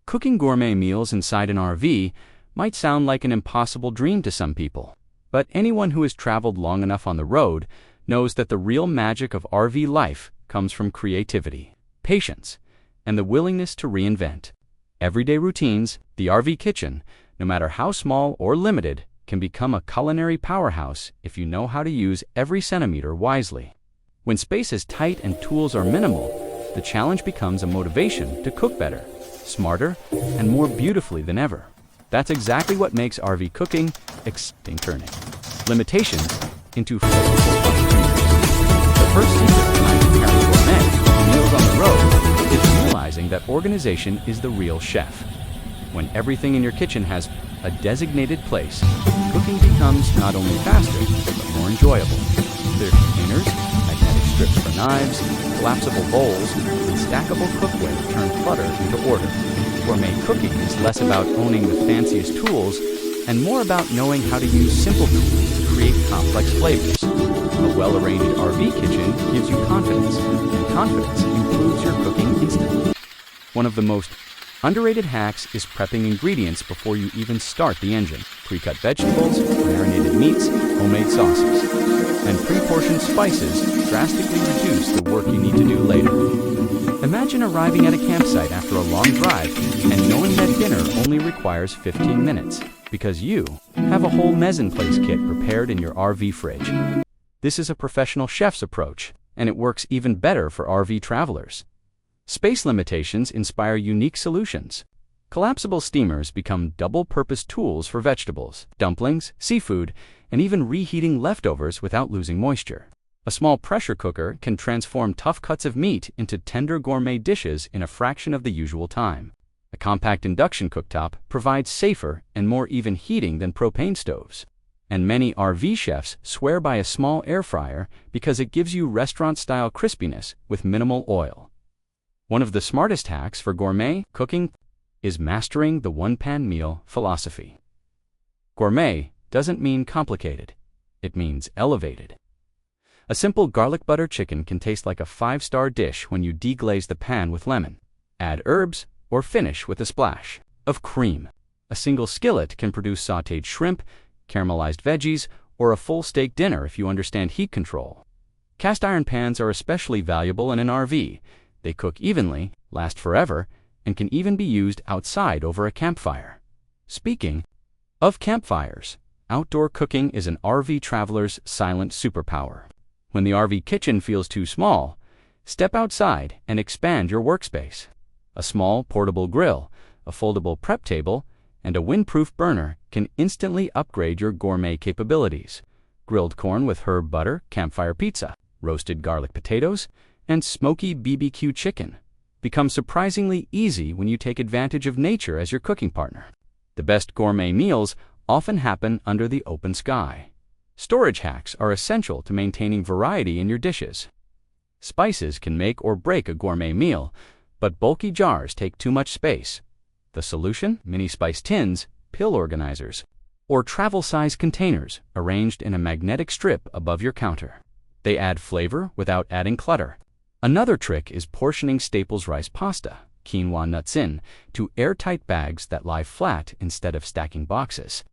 Cooking gourmet meals inside an RV might sound like an impossible dream to some people, but anyone who has traveled long enough on the road knows that the real magic of RV life comes from creativity, patience, and the willingness to reinvent. Everyday routines, the RV kitchen, no matter how small or limited, can become a culinary powerhouse if you know how to use every centimeter wisely. When space is tight and tools are minimal, the challenge becomes a motivation to cook better, smarter, and more beautifully than ever. That's exactly what makes RV cooking exciting, turning limitations into flavorful opportunities. The first secret behind preparing gourmet meals on the road is realizing that organization is the real chef. When everything in your kitchen has a designated place, cooking becomes not only faster, but more enjoyable. Clear containers, magnetic strips for knives, collapsible bowls, and stackable cookware turn clutter into order. Gourmet cooking is less about owning the fanciest tools and more about knowing how to use simple tools to create complex flavors. A well-arranged RV kitchen gives you confidence, and confidence improves your cooking instantly. One of the most underrated hacks is prepping ingredients before you even start the engine. Pre-cut vegetables, marinated meats, homemade sauces, and pre-portioned spices drastically reduce the work you need to do later. Imagine arriving at a campsite after a long drive and knowing that dinner only requires 15 minutes because you have a whole mise-en-place kit prepared in your RV fridge. This is a professional chef's approach, and it works even better for RV travelers. Space limitations inspire unique solutions. Collapsible steamers become double-purpose tools for vegetables, dumplings, seafood, and even reheating leftovers without losing moisture. A small pressure cooker can transform tough cuts of meat into tender gourmet dishes in a fraction of the usual time. A compact induction cooktop provides safer and more even heating than propane stoves. And many RV chefs swear by a small air fryer because it gives you restaurant-style crispiness with minimal oil. One of the smartest hacks for gourmet cooking is mastering the one-pan meal philosophy. Gourmet doesn't mean complicated. It means elevated. A simple garlic butter chicken can taste like a 5-star dish when you deglaze the pan with lemon, add herbs, or finish with a splash of cream. A single skillet can produce sautéed shrimp, caramelized veggies, or a full steak dinner if you understand heat control. Cast iron pans are especially valuable in an RV. They cook evenly, last forever, and can even be used outside over a campfire. Speaking of campfires, outdoor cooking is an RV traveler's silent superpower. When the RV kitchen feels too small, step outside and expand your workspace. A small portable grill, a foldable prep table, and a windproof burner can instantly upgrade your gourmet capabilities. Grilled corn with herb butter, campfire pizza, roasted garlic potatoes, and smoky BBQ chicken become surprisingly easy when you take advantage of nature as your cooking partner. The best gourmet meals often happen under the open sky. Storage hacks are essential to maintaining variety in your dishes. Spices can make or break a gourmet meal, but bulky jars take too much space. The solution? Mini spice tins, pill organizers, or travel-size containers arranged in a magnetic strip above your counter. They add flavor without adding clutter. Another trick is portioning Staples rice pasta, quinoa nuts in, to airtight bags that lie flat instead of stacking boxes.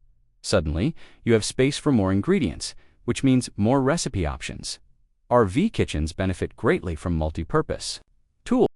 Suddenly, you have space for more ingredients, which means more recipe options. RV kitchens benefit greatly from multi-purpose tools.